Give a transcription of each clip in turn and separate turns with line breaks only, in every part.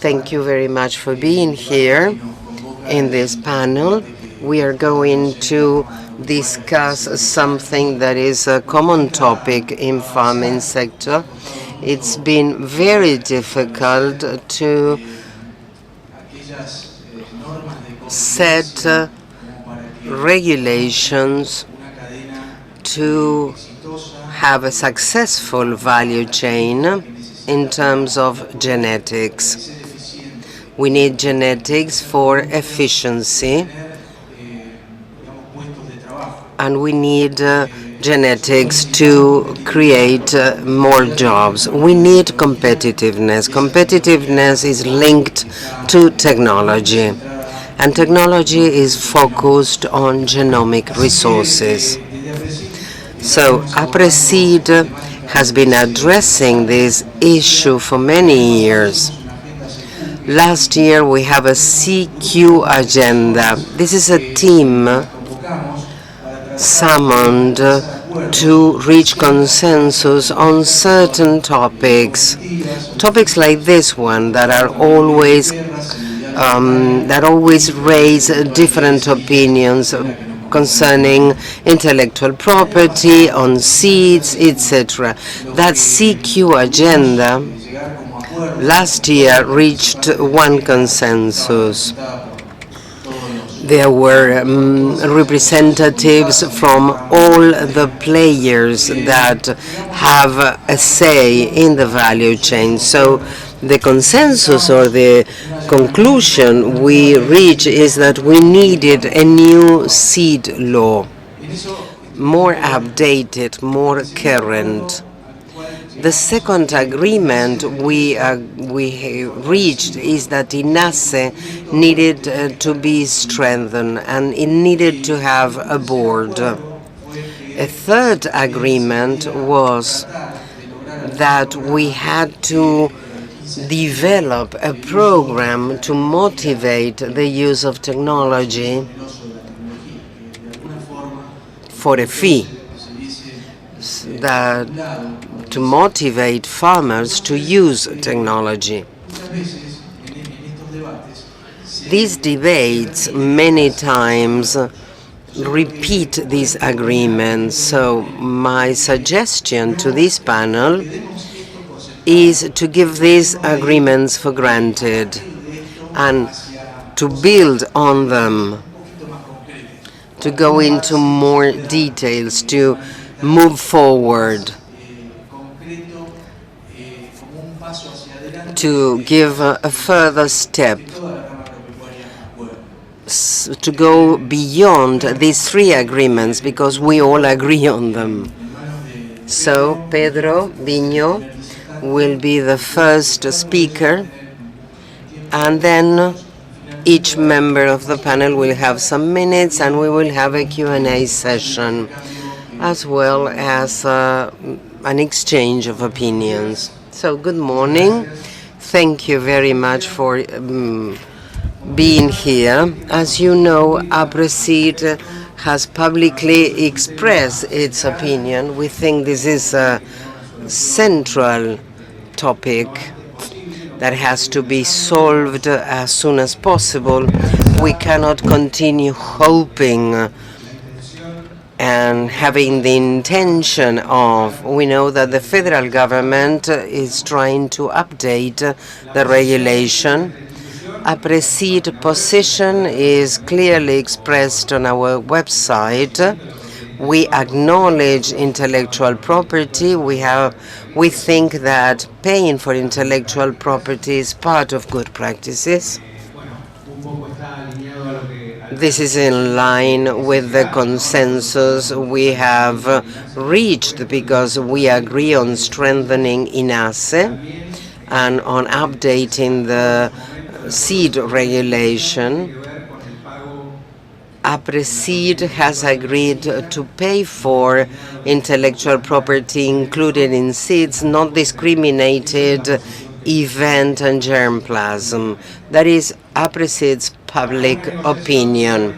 Thank you very much for being here in this panel. We are going to discuss something that is a common topic in farming sector. It's been very difficult to set regulations to have a successful value chain in terms of genetics. We need genetics for efficiency, and we need genetics to create more jobs. We need competitiveness. Competitiveness is linked to technology, and technology is focused on genomic resources. So Aapresid has been addressing this issue for many years. Last year we have a CQ agenda. This is a team summoned to reach consensus on certain topics. Topics like this one that are always raise different opinions concerning intellectual property, on seeds, etc. That CQ agenda last year reached one consensus. There were representatives from all the players that have a say in the value chain. So the consensus or the conclusion we reached is that we needed a new seed law, more updated, more current. The second agreement we reached is that INASE needed to be strengthened, and it needed to have a board. A third agreement was that we had to develop a program to motivate the use of technology for a fee, that to motivate farmers to use technology. These debates many times repeat these agreements. So my suggestion to this panel is to give these agreements for granted and to build on them, to go into more details, to move forward, to give a further step, to go beyond these three agreements, because we all agree on them. So Pedro Vigneau will be the first speaker, and then each member of the panel will have some minutes, and we will have a Q&A session, as well as an exchange of opinions. So good morning. Thank you very much for being here. As you know, Aapresid has publicly expressed its opinion. We think this is a central topic that has to be solved as soon as possible. We cannot continue hoping and having the intention of, we know that the federal government is trying to update the regulation. Aapresid position is clearly expressed on our website. We acknowledge intellectual property. We think that paying for intellectual property is part of good practices. This is in line with the consensus we have reached, because we agree on strengthening INASE and on updating the seed regulation. Aapresid has agreed to pay for intellectual property included in seeds, not discriminated event and germplasm. That is Aapresid's public opinion.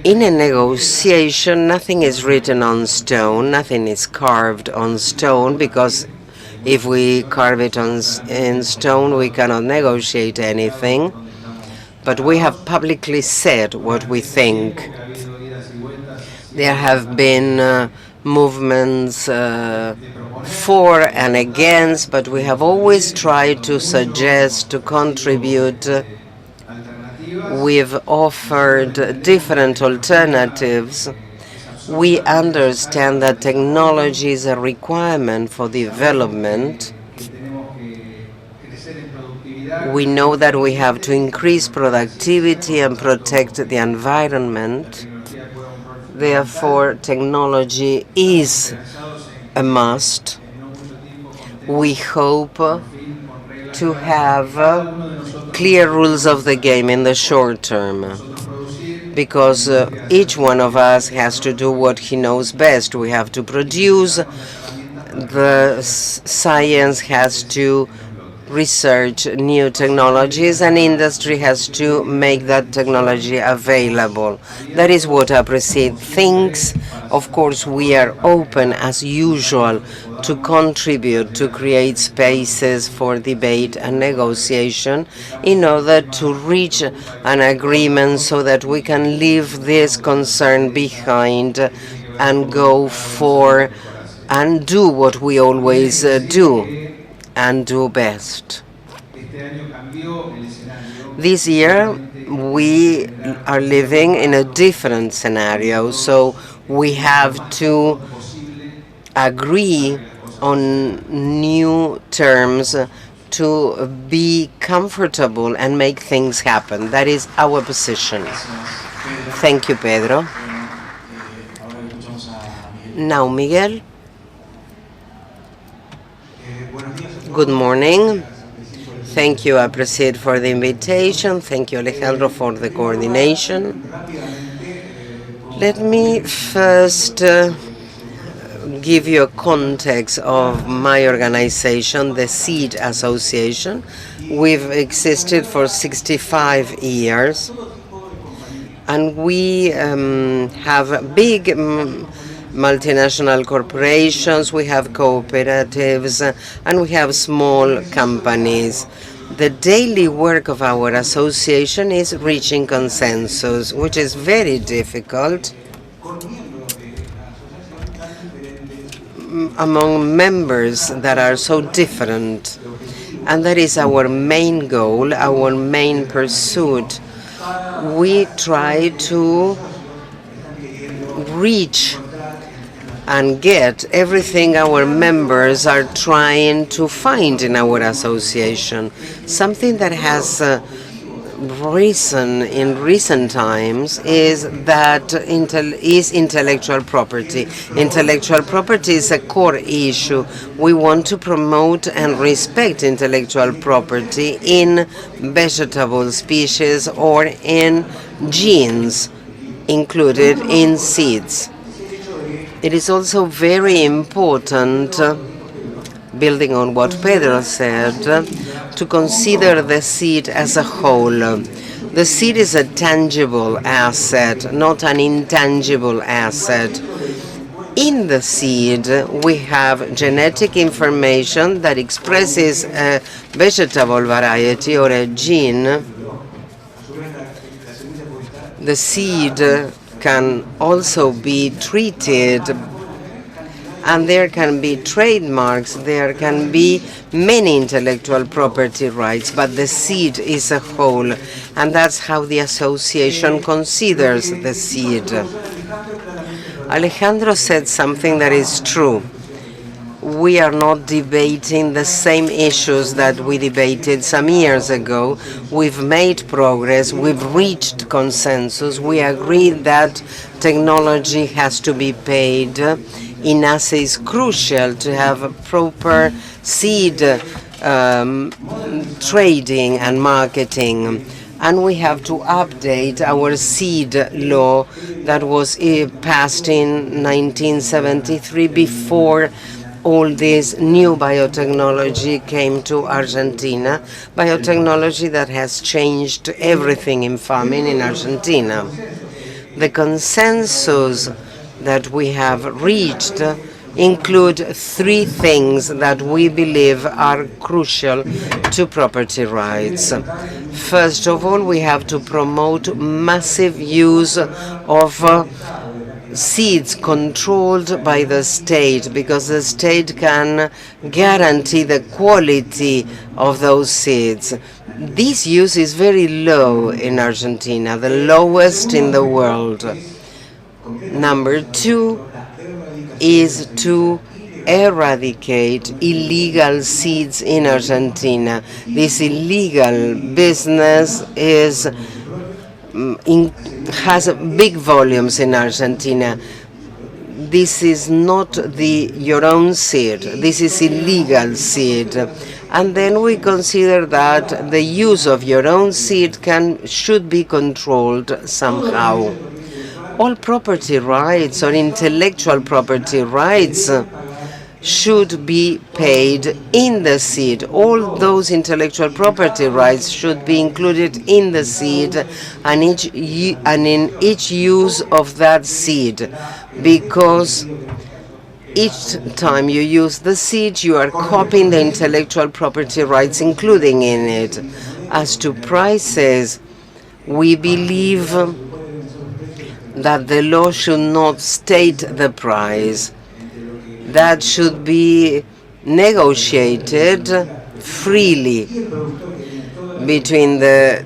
In a negotiation, nothing is written on stone, nothing is carved on stone, because If we carve it in stone, we cannot negotiate anything. But we have publicly said what we think. There have been movements for and against, but we have always tried to suggest, to contribute. We've offered different alternatives. We understand that technology is a requirement for development. We know that we have to increase productivity and protect the environment. Therefore, technology is a must. We hope to have clear rules of the game in the short term, because each one of us has to do what he knows best. We have to produce, the science has to research new technologies, and industry has to make that technology available. That is what Aapresid thinks. Of course, we are open as usual to contribute, to create spaces for debate and negotiation in order to reach an agreement so that we can leave this concern behind and go for and do what we always do and do best. This year, we are living in a different scenario, so we have to agree on new terms to be comfortable and make things happen. That is our position. Thank you, Pedro. Now, Miguel. Good morning. Thank you, Aapresid, for the invitation. Thank you, Alejandro, for the coordination. Let me first give you a context of my organization, the SEED Association. We've existed for 65 years, and we have big multinational corporations, we have cooperatives, and we have small companies. The daily work of our association is reaching consensus, which is very difficult among members that are so different. And that is our main goal, our main pursuit. We try to reach and get everything our members are trying to find in our association. Something that has risen in recent times is that intellectual property. Intellectual property is a core issue. We want to promote and respect intellectual property in vegetable species or in genes included in seeds. It is also very important, building on what Pedro said, to consider the seed as a whole. The seed is a tangible asset, not an intangible asset. In the seed, we have genetic information that expresses a vegetable variety or a gene. The seed can also be treated, and there can be trademarks, there can be many intellectual property rights, but the seed is a whole, and that's how the association considers the seed. Alejandro said something that is true. We are not debating the same issues that we debated some years ago. We've made progress, we've reached consensus, we agree that technology has to be paid. INASE is crucial to have a proper seed trading and marketing. And we have to update our seed law that was passed in 1973 before all this new biotechnology came to Argentina, biotechnology that has changed everything in farming in Argentina. The consensus that we have reached include three things that we believe are crucial to property rights. First of all, we have to promote massive use of seeds controlled by the state, because the state can guarantee the quality of those seeds. This use is very low in Argentina, the lowest in the world. Number two is to eradicate illegal seeds in Argentina. This illegal business has big volumes in Argentina. This is not your own seed. This is illegal seed. And then we consider that the use of your own seed should be controlled somehow. All property rights or intellectual property rights should be paid in the seed. All those intellectual property rights should be included in the seed and in each use of that seed, because each time you use the seed, you are copying the intellectual property rights, including in it. As to prices, we believe that the law should not state the price. That should be negotiated freely between the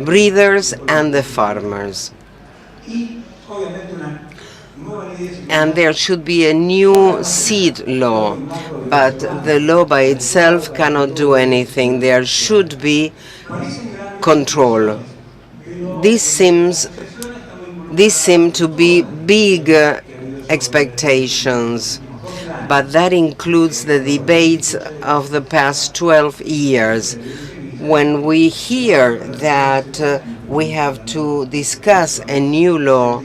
breeders and the farmers. And there should be a new seed law, but the law by itself cannot do anything. There should be control. These seem to be big expectations, but that includes the debates of the past 12 years. When we hear that we have to discuss a new law,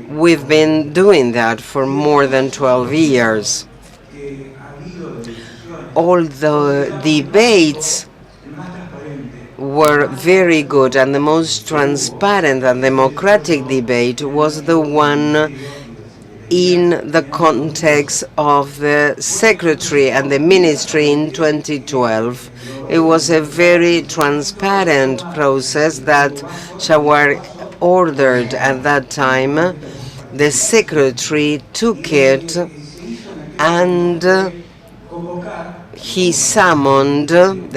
we've been doing that for more than 12 years. All the debates were very good, and the most transparent and democratic debate was the one in the context of the Secretary and the Ministry in 2012. It was a very transparent process that Shawar ordered at that time. The Secretary took it and the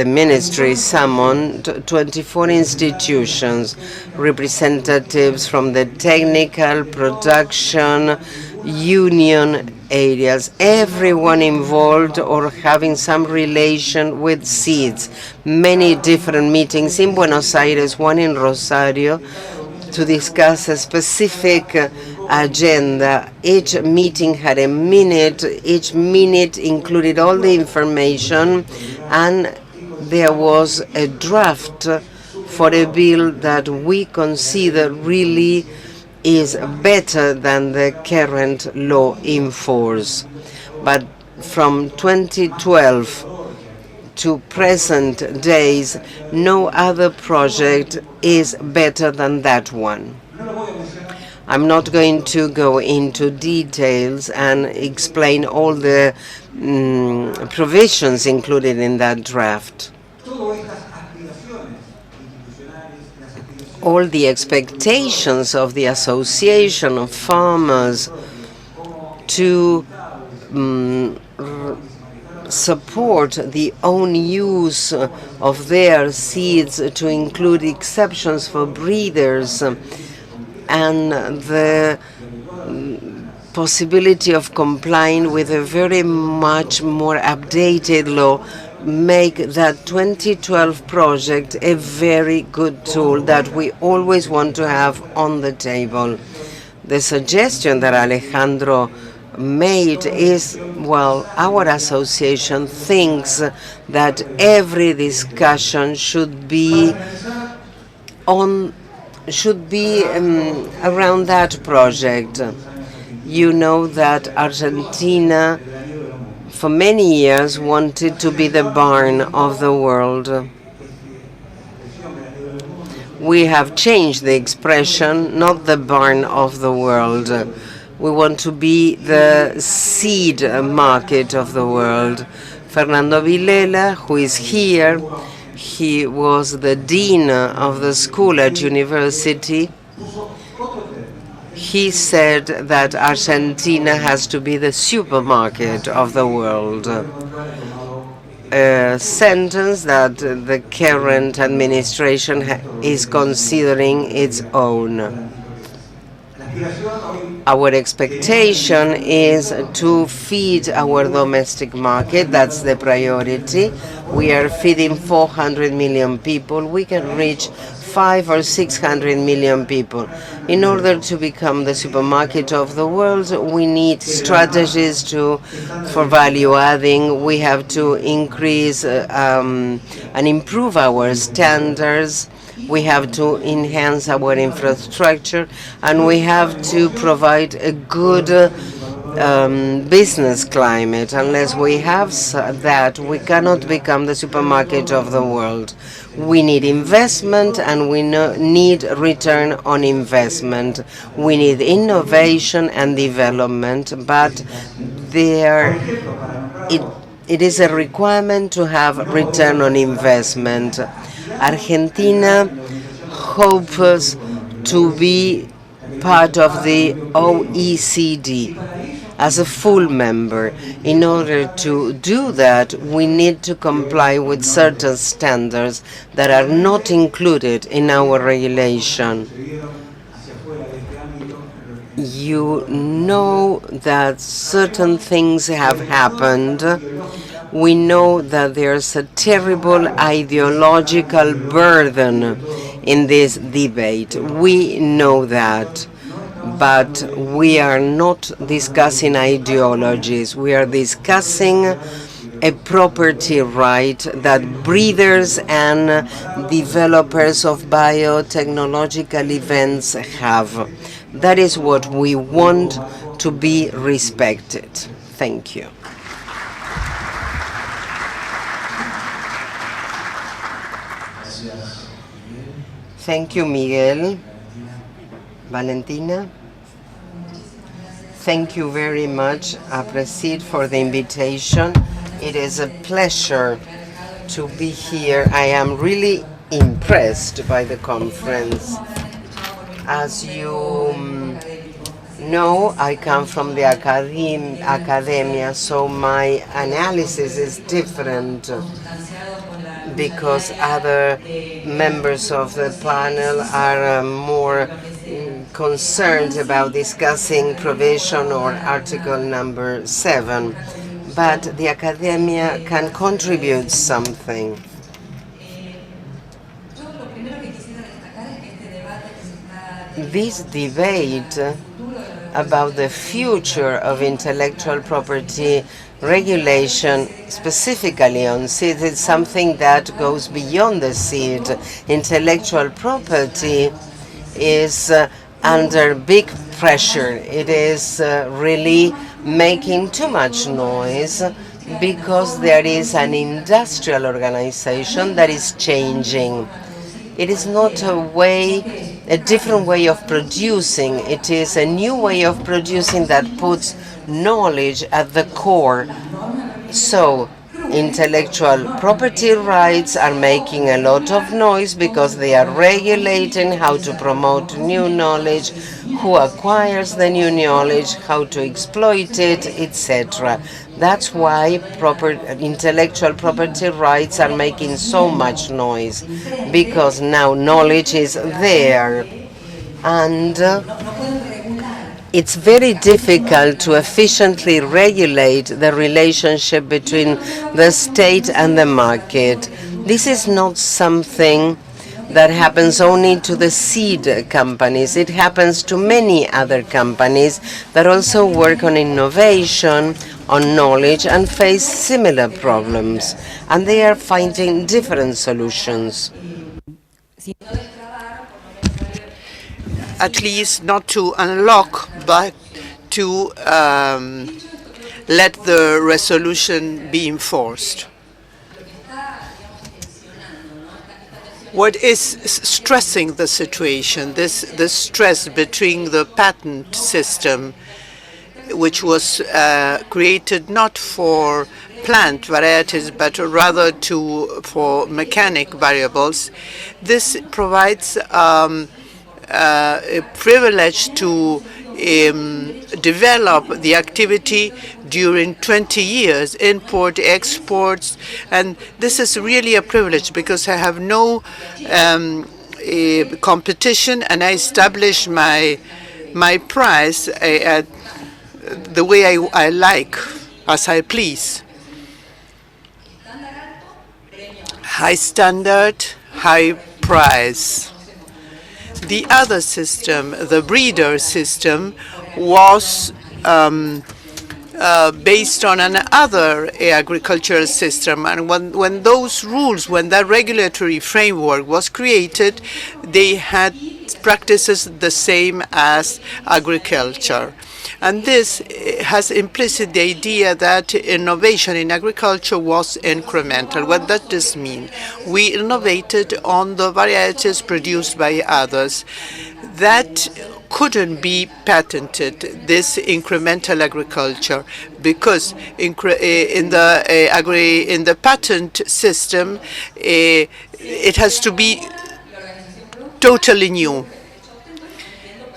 Ministry summoned 24 institutions, representatives from the technical, production, union areas, everyone involved or having some relation with seeds. Many different meetings in Buenos Aires, one in Rosario, to discuss a specific agenda. Each meeting had a minute. Each minute included all the information, and there was a draft for a bill that we consider really is better than the current law in force. But from 2012 to present days, no other project is better than that one. I'm not going to go into details and explain all the provisions included in that draft. All the expectations of the Association of Farmers to support the own use of their seeds, to include exceptions for breeders, and the possibility of complying with a very much more updated law, make that 2012 project a very good tool that we always want to have on the table. The suggestion that Alejandro made is, well, our association thinks that every discussion should be around that project. You know that Argentina for many years wanted to be the barn of the world. We have changed the expression, not the barn of the world. We want to be the seed market of the world. Fernando Vilela, who is here, he was the dean of the school at university. He said that Argentina has to be the supermarket of the world. A sentence that the current administration is considering its own. Our expectation is to feed our domestic market. That's the priority. We are feeding 400 million people. We can reach 500 or 600 million people. In order to become the supermarket of the world, we need strategies for value adding. We have to increase and improve our standards. We have to enhance our infrastructure, and we have to provide a good business climate. Unless we have that, we cannot become the supermarket of the world. We need investment, and we need return on investment. We need innovation and development, but it is a requirement to have return on investment. Argentina hopes to be part of the OECD as a full member. In order to do that, we need to comply with certain standards that are not included in our regulation. You know that certain things have happened. We know that there's a terrible ideological burden in this debate. We know that. But we are not discussing ideologies. We are discussing a property right that breeders and developers of biotechnological events have. That is what we want to be respected. Thank you. Thank you, Miguel. Valentina. Thank you very much, Aapresid, for the invitation. It is a pleasure to be here. I am really impressed by the conference. As you know, I come from the academia, so my analysis is different because other members of the panel are more concerned about discussing provision or article number 7. But the academia can contribute something. This debate about the future of intellectual property regulation, specifically on seeds, is something that goes beyond the seed. Intellectual property is under big pressure. It is really making too much noise because there is an industrial organization that is changing. It is not a different way of producing. It is a new way of producing that puts knowledge at the core. So, intellectual property rights are making a lot of noise because they are regulating how to promote new knowledge, who acquires the new knowledge, how to exploit it, etc. That's why intellectual property rights are making so much noise, because now knowledge is there. And it's very difficult to efficiently regulate the relationship between the state and the market. This is not something that happens only to the seed companies. It happens to many other companies that also work on innovation, on knowledge, and face similar problems. And they are finding different solutions.
At least not to unlock, but to let the resolution be enforced. What is stressing the situation, this stress between the patent system which was created not for plant varieties, but rather for mechanic variables. This provides a privilege to develop the activity during 20 years, import, exports, and this is really a privilege because I have no competition, and I establish my price at the way I like, as I please. High standard, high price. The other system, the breeder system, was based on another agricultural system. And when those rules, when that regulatory framework was created, they had practices the same as agriculture. And this has implicit the idea that innovation in agriculture was incremental. What does this mean? We innovated on the varieties produced by others. That couldn't be patented, this incremental agriculture, because in the patent system, it has to be totally new.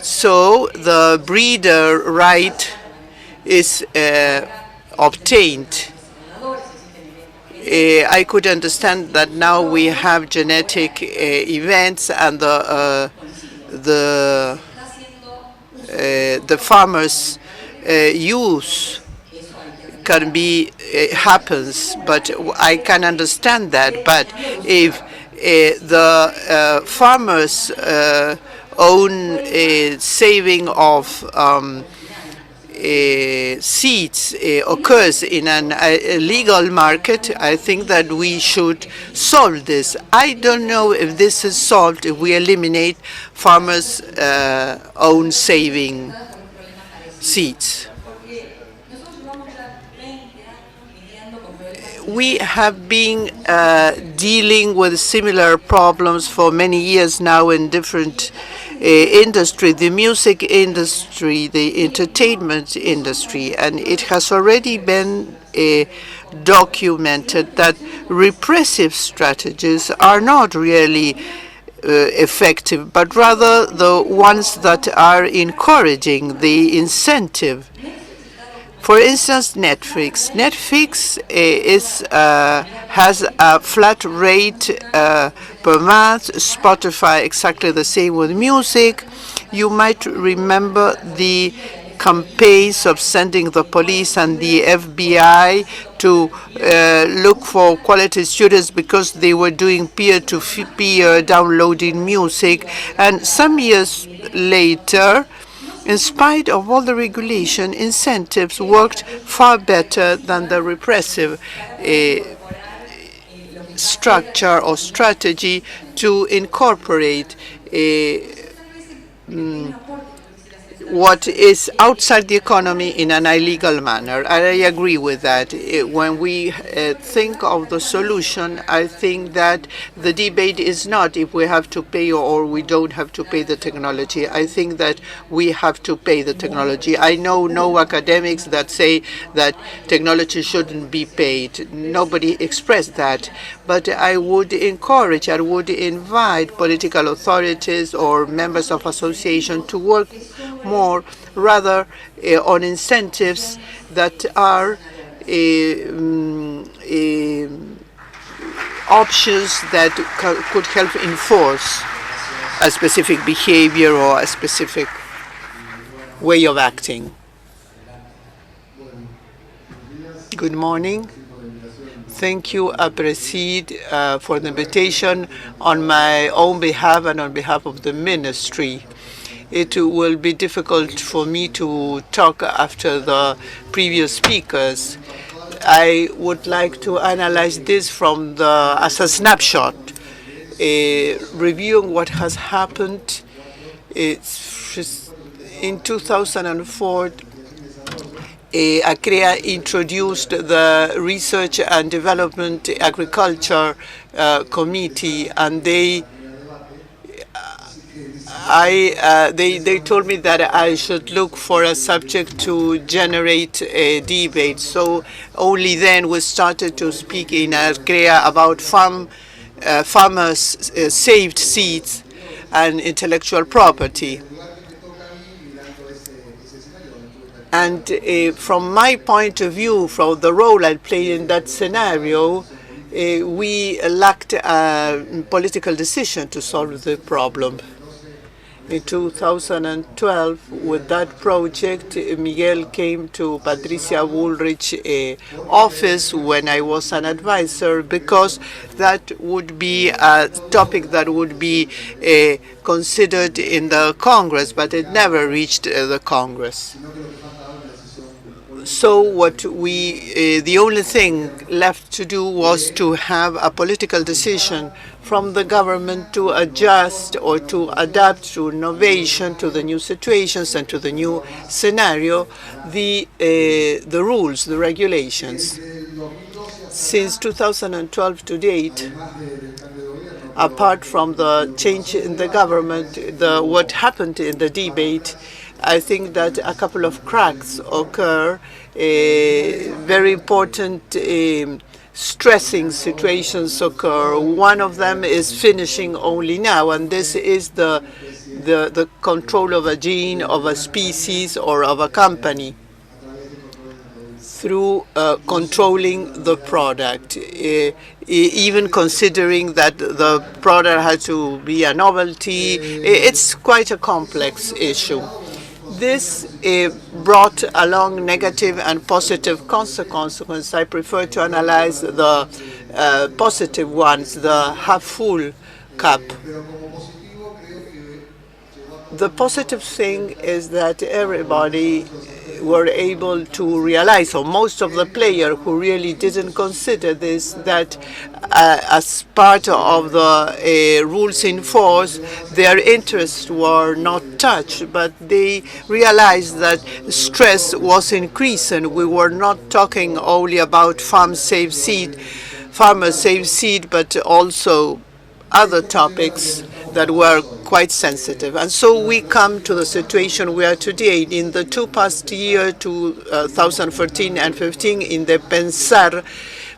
So the breeder right is obtained. I could understand that now we have genetic events, and the farmers' use can be happens, but I can understand that. But if the farmers' own saving of seeds occurs in an illegal market, I think that we should solve this. I don't know if this is solved if we eliminate farmers' own saving seeds. We have been dealing with similar problems for many years now in different industry, the music industry, the entertainment industry, and it has already been documented that repressive strategies are not really effective, but rather the ones that are encouraging the incentive. For instance, Netflix. Netflix has a flat rate per month. Spotify, exactly the same with music. You might remember the campaigns of sending the police and the FBI to look for quality students because they were doing peer-to-peer downloading music. And some years later, in spite of all the regulation, incentives worked far better than the repressive structure or strategy to incorporate what is outside the economy in an illegal manner. I agree with that. When we think of the solution, I think that the debate is not if we have to pay or we don't have to pay the technology. I think that we have to pay the technology. I know no academics that say that technology shouldn't be paid. Nobody expressed that. But I would encourage, I would invite political authorities or members of association to work more rather on incentives that are options that could help enforce a specific behavior or a specific way of acting. Good morning. Thank you, Aapresid, for the invitation on my own behalf and on behalf of the ministry. It will be difficult for me to talk after the previous speakers. I would like to analyze this from as a snapshot, reviewing what has happened. In 2004, ACREA introduced the Research and Development Agriculture Committee, and they they told me that I should look for a subject to generate a debate. So only then we started to speak in Arcrea about farmers' saved seeds and intellectual property. And from my point of view, from the role I played in that scenario, we lacked a political decision to solve the problem. In 2012, with that project, Miguel came to Patricia Woolrich's office when I was an advisor, because that would be a topic that would be considered in the Congress, but it never reached the Congress. So the only thing left to do was to have a political decision from the government to adjust or to adapt to innovation, to the new situations and to the new scenario, the rules, the regulations. Since 2012 to date, apart from the change in the government, what happened in the debate, I think that a couple of cracks occur, very important stressing situations occur. One of them is finishing only now, and this is the control of a gene, of a species, or of a company through controlling the product, even considering that the product has to be a novelty. It's quite a complex issue. This brought along negative and positive consequences. I prefer to analyze the positive ones, the half-full cup. The positive thing is that everybody were able to realize, or most of the players who really didn't consider this, that as part of the rules in force, their interests were not touched, but they realized that stress was increasing. We were not talking only about farmers save seed, but also other topics that were quite sensitive. And so we come to the situation we are today. In the two past years, 2014 and 15, in the Pensar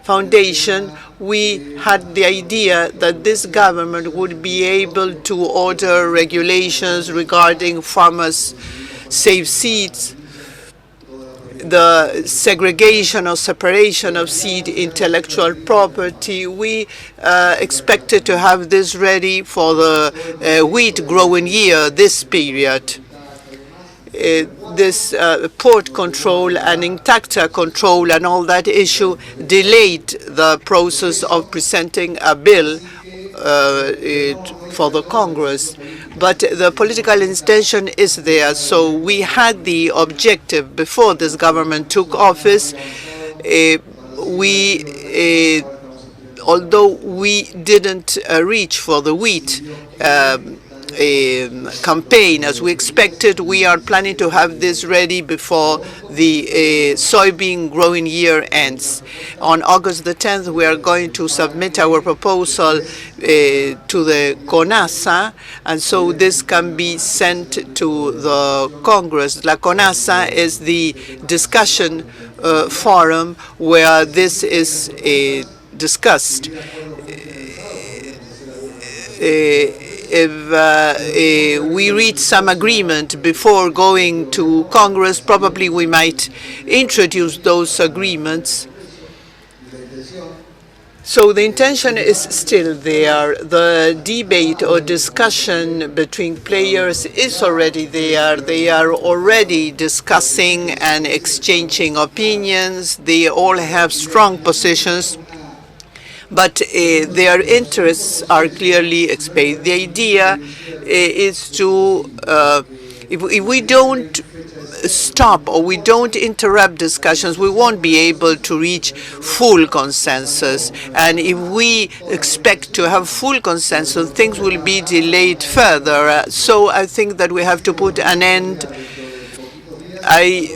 Foundation, we had the idea that this government would be able to order regulations regarding farmers' safe seeds, the segregation or separation of seed, intellectual property. We expected to have this ready for the wheat growing year, this period. This port control and intacta control and all that issue delayed the process of presenting a bill for the Congress. But the political intention is there. So we had the objective before this government took office. Although we didn't reach for the wheat campaign as we expected, we are planning to have this ready before the soybean growing year ends. On August the 10th, we are going to submit our proposal to the CONASA, and so this can be sent to the Congress. La CONASA is the discussion forum where this is discussed. If we reach some agreement before going to Congress, probably we might introduce those agreements. So the intention is still there. The debate or discussion between players is already there. They are already discussing and exchanging opinions. They all have strong positions, but their interests are clearly expressed. The idea is to, if we don't stop or we don't interrupt discussions, we won't be able to reach full consensus. And if we expect to have full consensus, things will be delayed further. So I think that we have to put an end I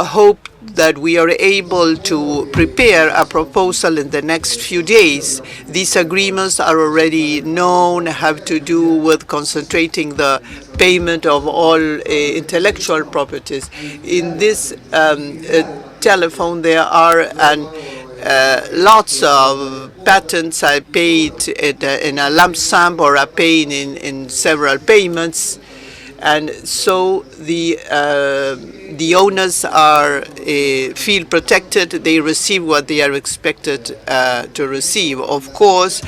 hope that we are able to prepare a proposal in the next few days. These agreements are already known, have to do with concentrating the payment of all intellectual properties. In this telephone, there are lots of patents are paid in a lump sum or are paid in several payments. And so the owners are feel protected. They receive what they are expected to receive. Of course,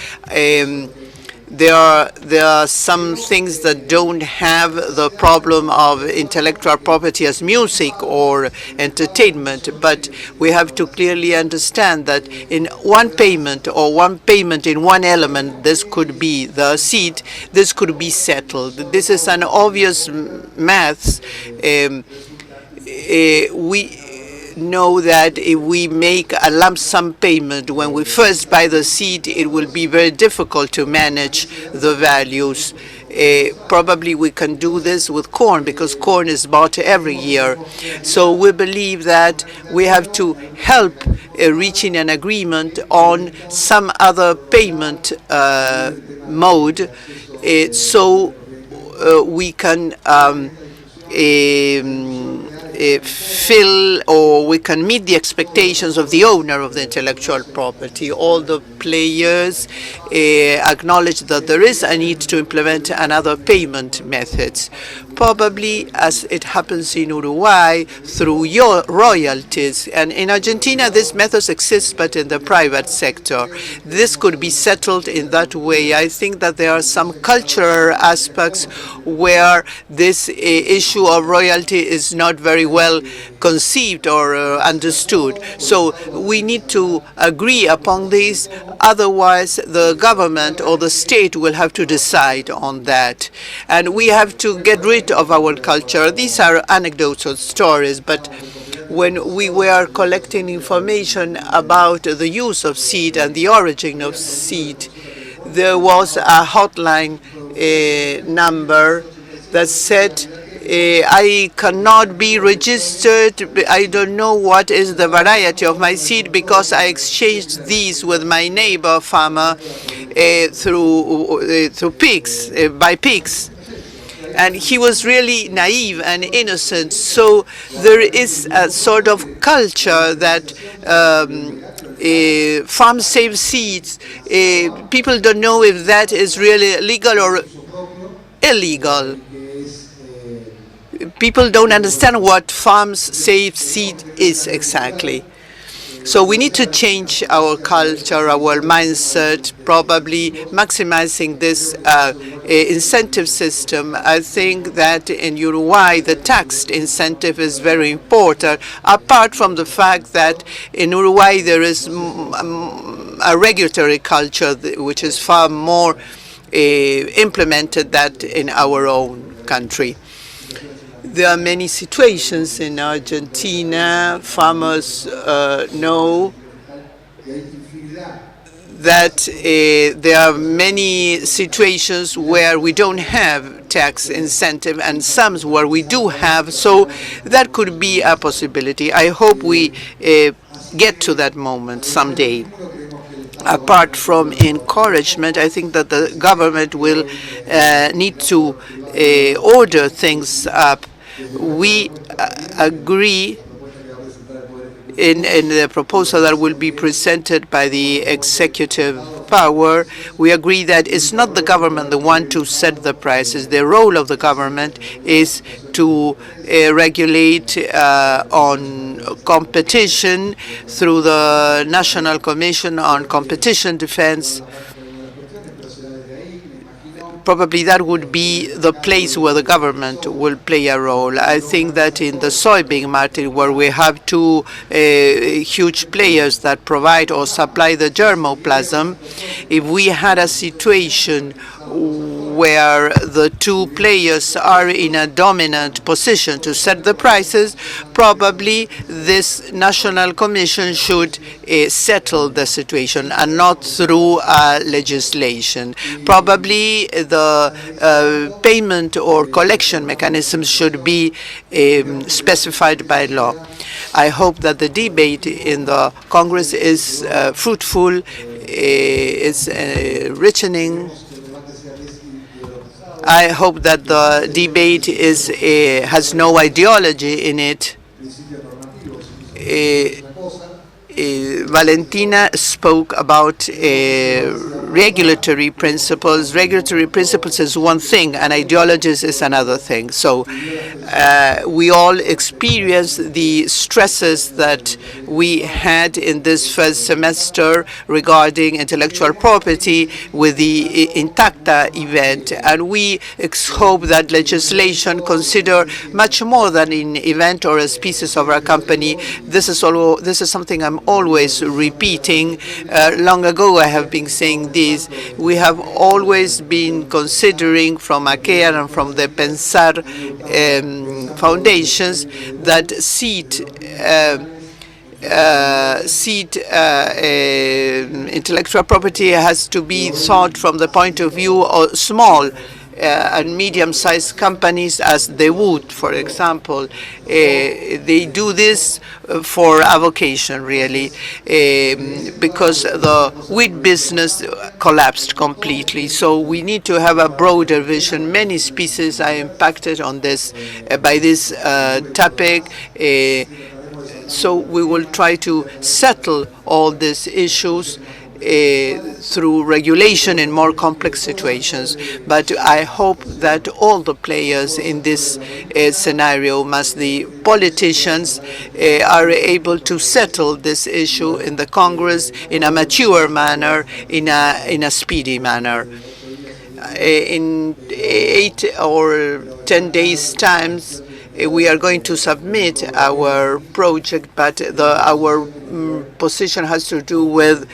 there are some things that don't have the problem of intellectual property as music or entertainment, but we have to clearly understand that in one payment or one payment in one element, this could be the seed, this could be settled. This is an obvious maths. We know that if we make a lump sum payment when we first buy the seed, it will be very difficult to manage the values. Probably we can do this with corn because corn is bought every year. So we believe that we have to help reaching an agreement on some other payment mode so we can fill or we can meet the expectations of the owner of the intellectual property. All the players acknowledge that there is a need to implement another payment methods. Probably, as it happens in Uruguay, through your royalties. And in Argentina, these methods exist, but in the private sector. This could be settled in that way. I think that there are some cultural aspects where this issue of royalty is not very well conceived or understood. So we need to agree upon this. Otherwise, the government or the state will have to decide on that. And we have to get rid of our culture. These are anecdotes or stories, but when we were collecting information about the use of seed and the origin of seed, there was a hotline number that said, I cannot be registered. I don't know what is the variety of my seed because I exchanged these with my neighbor farmer through pigs, by pigs. And he was really naive and innocent. So there is a sort of culture that farm safe seeds, people don't know if that is really legal or illegal. People don't understand what farms safe seed is exactly. So we need to change our culture, our mindset, probably maximizing this incentive system. I think that in Uruguay, the tax incentive is very important, apart from the fact that in Uruguay there is a regulatory culture which is far more implemented than in our own country. There are many situations in Argentina. Farmers know that there are many situations where we don't have tax incentive and some where we do have. So that could be a possibility. I hope we get to that moment someday. Apart from encouragement, I think that the government will need to order things up. We agree in the proposal that will be presented by the executive power. We agree that it's not the government the one to set the prices. The role of the government is to regulate on competition through the National Commission on Competition Defense. Probably that would be the place where the government will play a role. I think that in the soybean market, where we have two huge players that provide or supply the germplasm, if we had a situation where the two players are in a dominant position to set the prices, probably this national commission should settle the situation and not through legislation. Probably the payment or collection mechanisms should be specified by law. I hope that the debate in the Congress is fruitful, is enriching. I hope that the debate has no ideology in it. Valentina spoke about regulatory principles. Regulatory principles is one thing, and ideologies is another thing. So we all experience the stresses that we had in this first semester regarding intellectual property with the Intacta event, and we hope that legislation consider much more than an event or a species of our company. This is something I'm always repeating. Long ago I have been saying this. We have always been considering from ACEAR and from the Pensar foundations that intellectual property has to be thought from the point of view of small and medium-sized companies, as they would, for example. They do this for a vocation, really, because the wheat business collapsed completely. So we need to have a broader vision. Many species are impacted on this by this topic. So we will try to settle all these issues through regulation in more complex situations. But I hope that all the players in this scenario, the politicians, are able to settle this issue in the Congress in a mature manner, in a speedy manner. In 8 or 10 days' times, we are going to submit our project, but our position has to do with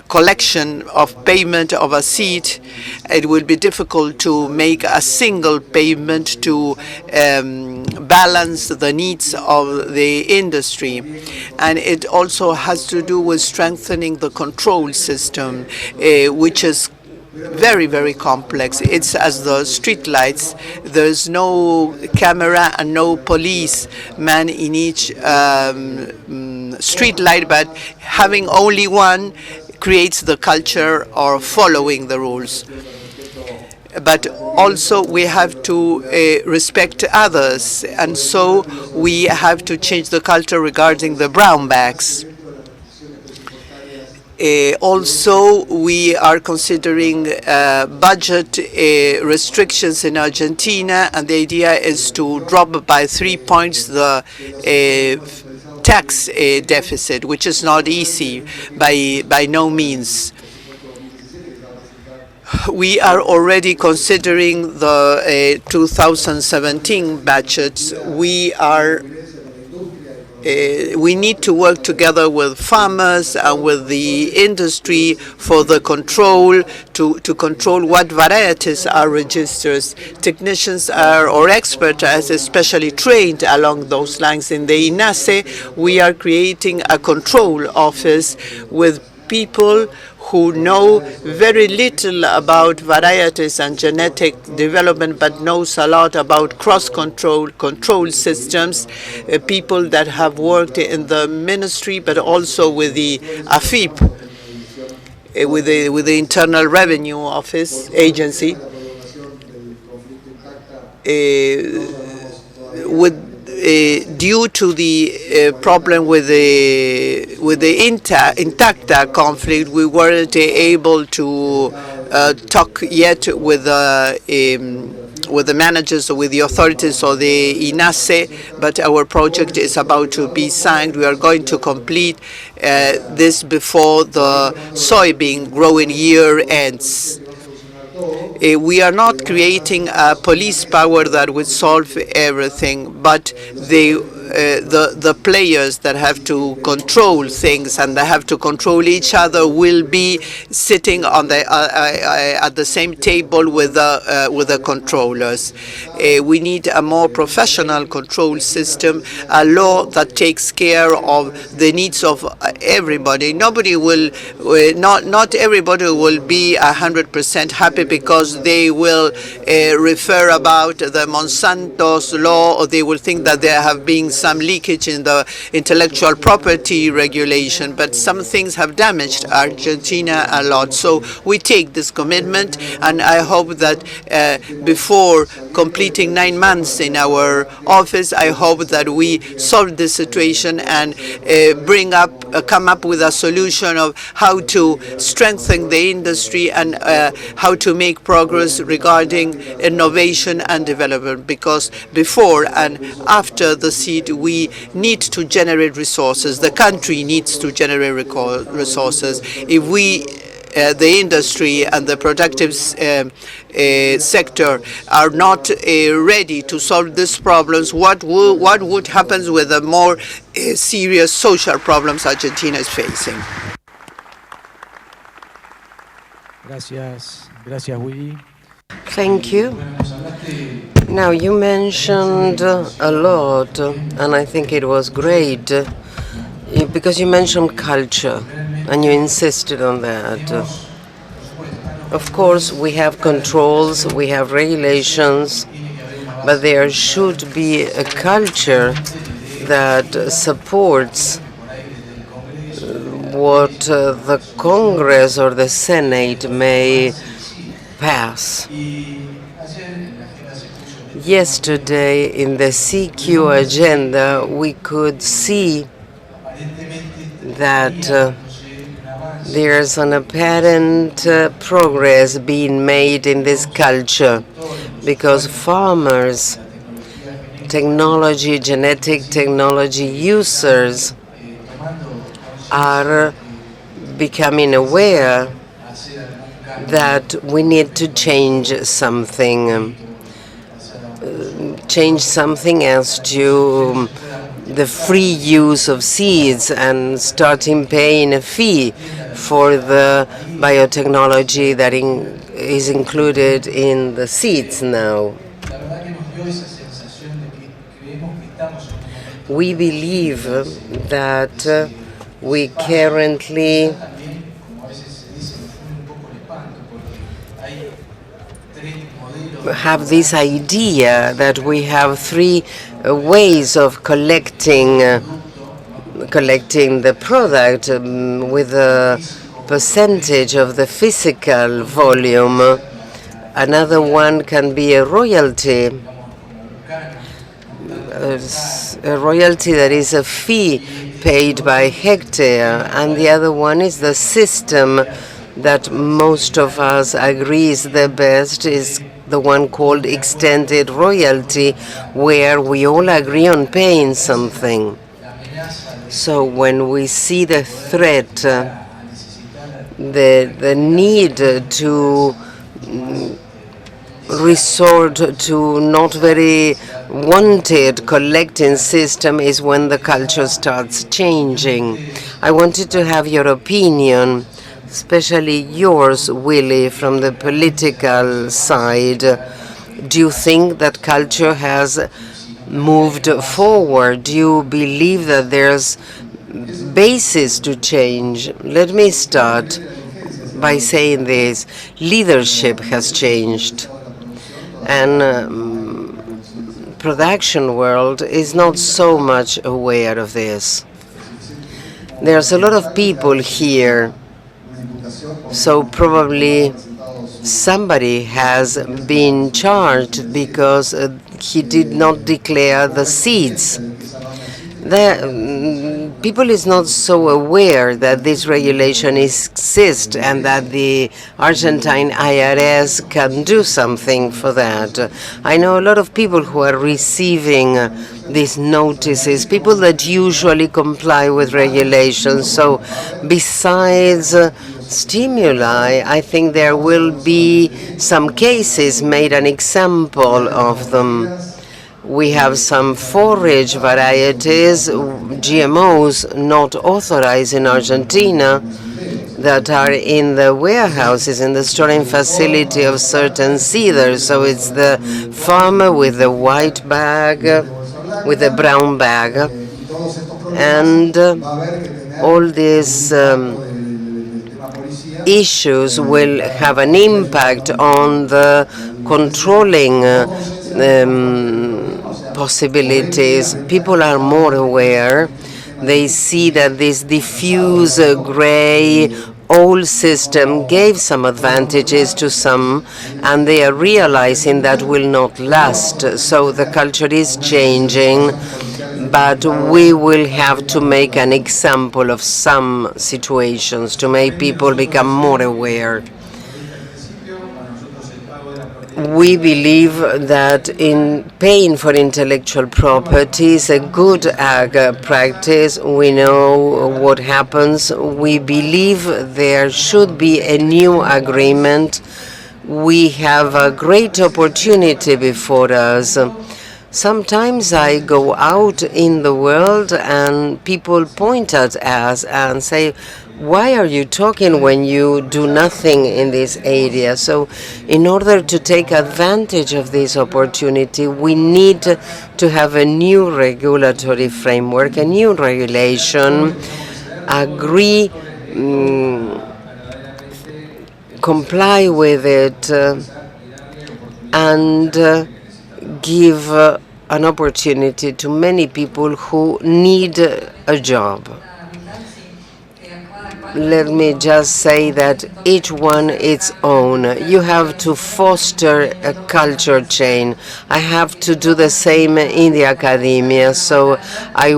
collection of payment of a seat. It will be difficult to make a single payment to balance the needs of the industry. And it also has to do with strengthening the control system, which is very, very complex. It's as the street lights. There's no camera and no policeman in each street light, but having only one creates the culture of following the rules. But also we have to respect others, and so we have to change the culture regarding the brown bags. Also, we are considering budget restrictions in Argentina, and the idea is to drop by 3 points the tax deficit, which is not easy by no means. We are already considering the 2017 budgets. We need to work together with farmers and with the industry for the control, to control what varieties are registered. Technicians or experts are especially trained along those lines. In the INASE, we are creating a control office with people who know very little about varieties and genetic development, but knows a lot about control systems, people that have worked in the ministry, but also with the AFIP, with the Internal Revenue Office agency, due to the problem with the Intacta conflict, we weren't able to talk yet with the managers or with the authorities or the INASE, but our project is about to be signed. We are going to complete this before the soybean growing year ends. We are not creating a police power that would solve everything, but the players that have to control things and that have to control each other will be sitting on the at the same table with the controllers. We need a more professional control system, a law that takes care of the needs of everybody. Nobody will, not everybody will be 100% happy because they will refer about the Monsanto's law, or they will think that there have been some leakage in the intellectual property regulation. But some things have damaged Argentina a lot. So we take this commitment, and I hope that before completing 9 months in our office, I hope that we solve the situation and come up with a solution of how to strengthen the industry and how to make progress regarding innovation and development. Because before and after the seed, we need to generate resources. The country needs to generate resources. If we the industry and the productive sector are not ready to solve these problems, what would happen with the more serious social problems Argentina is facing?
Gracias, Willy.
Thank you. Now, you mentioned a lot, and I think it was great, because you mentioned culture, and you insisted on that. Of course, we have controls, we have regulations, but there should be a culture that supports what the Congress or the Senate may pass. Yesterday, in the CQ agenda, we could see that there's an apparent progress being made in this culture, because farmers, genetic technology users are becoming aware that we need to change something. Change something as to the free use of seeds and starting paying a fee for the biotechnology that is included in the seeds now. We believe that we currently have this idea that we have three ways of collecting the product with a percentage of the physical volume. Another one can be a royalty that is a fee paid by hectare, and the other one is the system that most of us agree is the best, is the one called extended royalty, where we all agree on paying something. So when we see the threat, the need to resort to not very wanted collecting system is when the culture starts changing. I wanted to have your opinion, especially yours, Willy, from the political side. Do you think that culture has moved forward? Do you believe that there's basis to change? Let me start by saying this. Leadership has changed, and production world is not so much aware of this. There's a lot of people here, so probably somebody has been charged because he did not declare the seeds. People is not so aware that this regulation exists and that the Argentine IRS can do something for that. I know a lot of people who are receiving these notices, people that usually comply with regulations. So besides stimuli, I think there will be some cases made an example of them. We have some forage varieties, GMOs, not authorized in Argentina, that are in the warehouses, in the storing facility of certain seeders. So it's the farmer with the white bag, with the brown bag, and all these issues will have an impact on the controlling possibilities. People are more aware. They see that this diffuse gray old system gave some advantages to some, and they are realizing that will not last. So the culture is changing, but we will have to make an example of some situations to make people become more aware. We believe that in paying for intellectual property is a good practice. We know what happens. We believe there should be a new agreement. We have a great opportunity before us. Sometimes I go out in the world and people point at us and say, why are you talking when you do nothing in this area? So in order to take advantage of this opportunity, we need to have a new regulatory framework, a new regulation, agree, comply with it, and give an opportunity to many people who need a job. Let me just say that each one its own. You have to foster a culture chain. I have to do the same in the academia, so I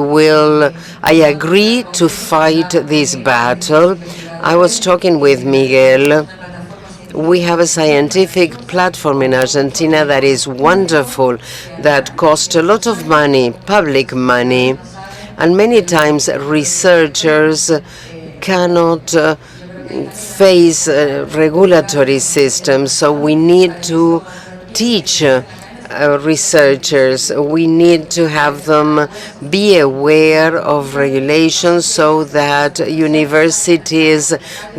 agree to fight this battle. I was talking with Miguel. We have a scientific platform in Argentina that is wonderful, that costs a lot of money, public money, and many times researchers cannot face regulatory systems. So we need to teach researchers. We need to have them be aware of regulations so that universities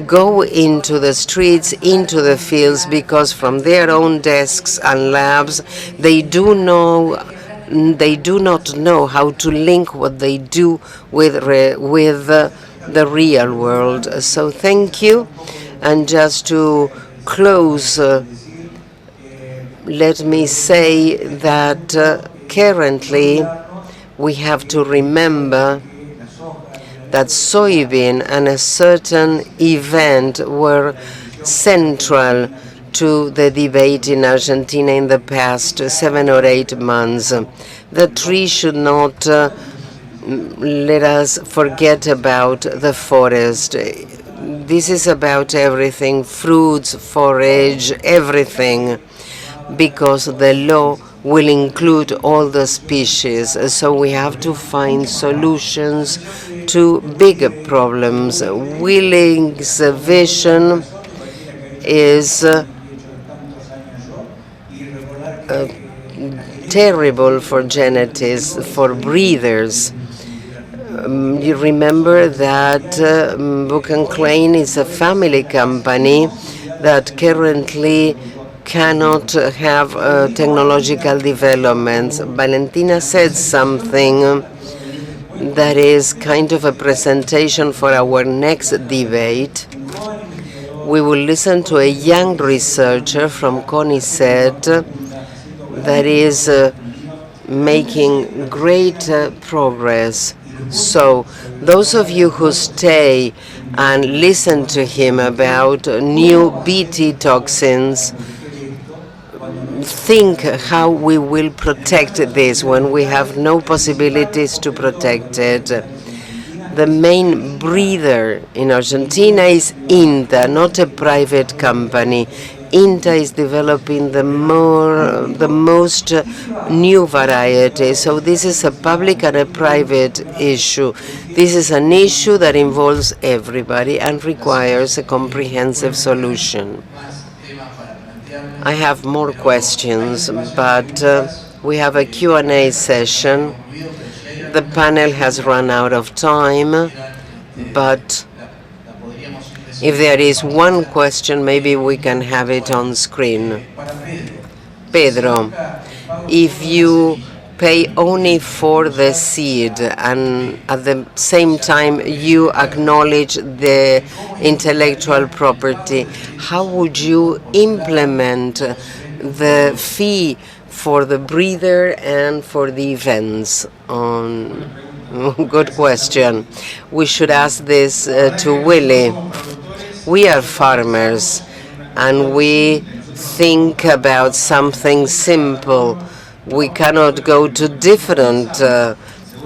go into the streets, into the fields, because from their own desks and labs, they do not know how to link what they do with the real world. So thank you. And just to close, let me say that currently we have to remember that soybean and a certain event were central to the debate in Argentina in the past 7 or 8 months. The tree should not let us forget about the forest. This is about everything, fruits, forage, everything, because the law will include all the species. So we have to find solutions to bigger problems. Willy's vision is terrible for genetics, for breeders. You remember that Book and Klein is a family company that currently cannot have technological developments. Valentina said something that is kind of a presentation for our next debate. We will listen to a young researcher from CONICET that is making great progress. So those of you who stay and listen to him about new Bt toxins, think how we will protect this when we have no possibilities to protect it. The main breeder in Argentina is INTA, not a private company. INTA is developing the most new variety. So this is a public and a private issue. This is an issue that involves everybody and requires a comprehensive solution. I have more questions, but We have a Q&A session. The panel has run out of time, but if there is one question, maybe we can have it on screen. Pedro, if you pay only for the seed and at the same time you acknowledge the intellectual property, how would you implement the fee for the breeder and for the events? Good question. We should ask this to Willy. We are farmers and we think about something simple. We cannot go to different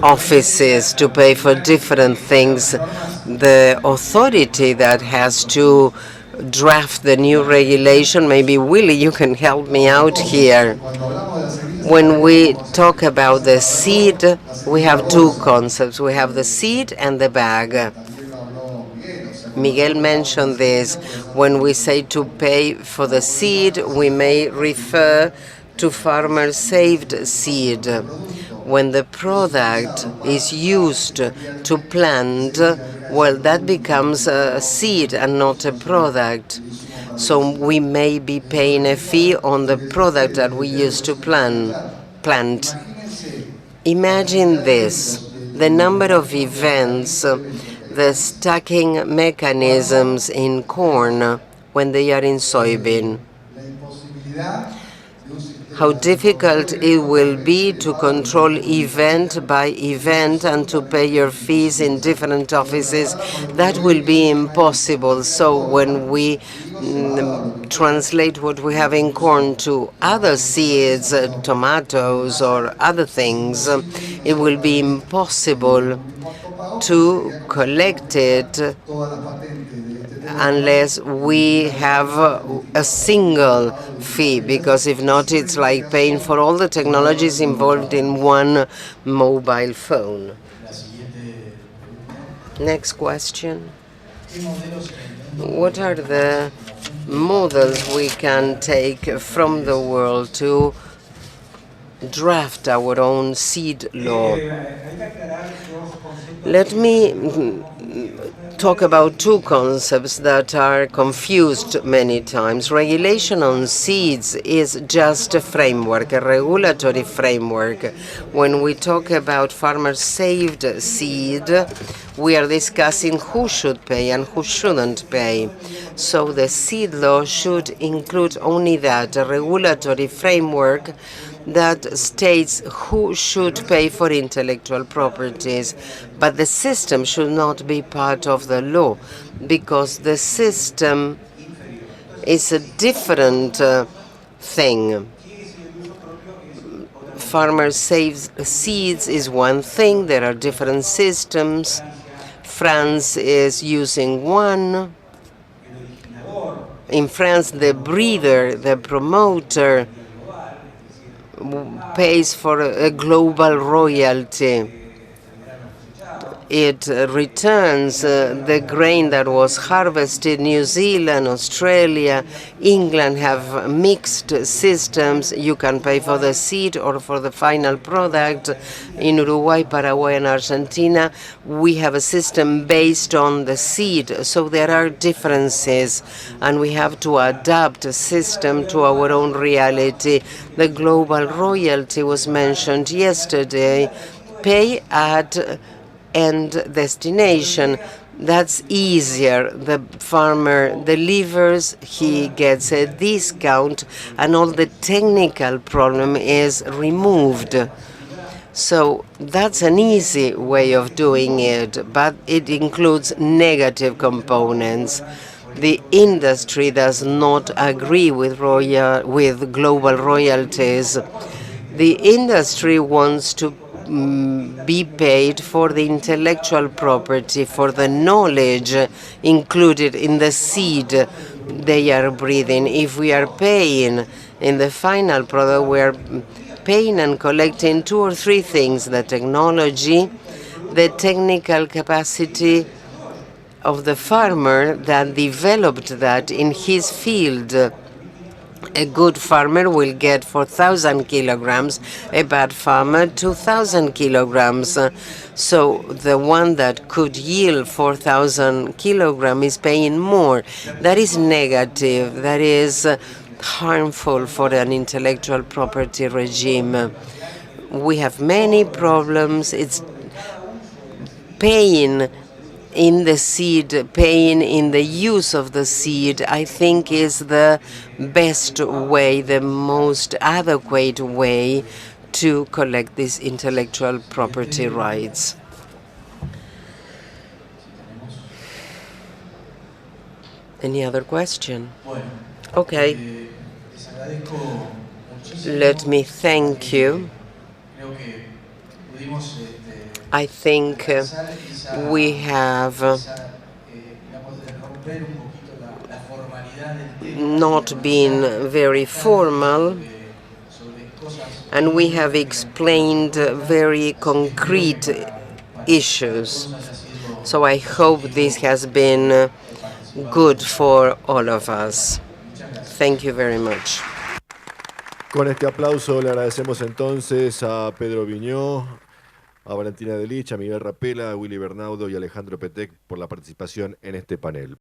offices to pay for different things. The authority that has to draft the new regulation, maybe Willy, you can help me out here. When we talk about the seed, we have two concepts. We have the seed and the bag. Miguel mentioned this. When we say to pay for the seed, we may refer to farmer-saved seed. When the product is used to plant, well, that becomes a seed and not a product. So we may be paying a fee on the product that we use to plant. Imagine this, the number of events, the stacking mechanisms in corn when they are in soybean. How difficult it will be to control event by event and to pay your fees in different offices. That will be impossible. So when we translate what we have in corn to other seeds, tomatoes or other things, it will be impossible to collect it unless we have a single fee, because if not, it's like paying for all the technologies involved in one mobile phone. Next question. What are the models we can take from the world to draft our own seed law? Let me talk about two concepts that are confused many times. Regulation on seeds is just a framework, a regulatory framework. When we talk about farmer-saved seed, we are discussing who should pay and who shouldn't pay. So the seed law should include only that, a regulatory framework that states who should pay for intellectual properties. But the system should not be part of the law, because the system is a different thing. Farmer-saved seeds is one thing. There are different systems. France is using one. In France, the breeder, the promoter, pays for a global royalty. It returns the grain that was harvested. New Zealand, Australia, England have mixed systems. You can pay for the seed or for the final product. In Uruguay, Paraguay, and Argentina, we have a system based on the seed. So there are differences, and we have to adapt a system to our own reality. The global royalty was mentioned yesterday. Pay at end destination. That's easier. The farmer delivers, he gets a discount, and all the technical problem is removed. So that's an easy way of doing it, but it includes negative components. The industry does not agree with global royalties. The industry wants to be paid for the intellectual property, for the knowledge included in the seed they are breeding. If we are paying in the final product, we are paying and collecting two or three things: the technology, the technical capacity of the farmer that developed that in his field, A good farmer will get 4,000 kilograms, a bad farmer 2,000 kilograms. So the one that could yield 4,000 kilograms is paying more. That is negative. That is harmful for an intellectual property regime. We have many problems. It's paying in the seed, paying in the use of the seed, I think is the best way, the most adequate way to collect these intellectual property rights. Any other question? Okay. Let me thank you. I think we have not been very formal, and we have explained very concrete issues. So I hope this has been good for all of us. Thank you very much.
Con este aplauso le agradecemos entonces a Pedro Vigneau, a Valentina Delich, a Miguel Rapela, a Willy Bernaudo y a Alejandro Petek por la participación en este panel.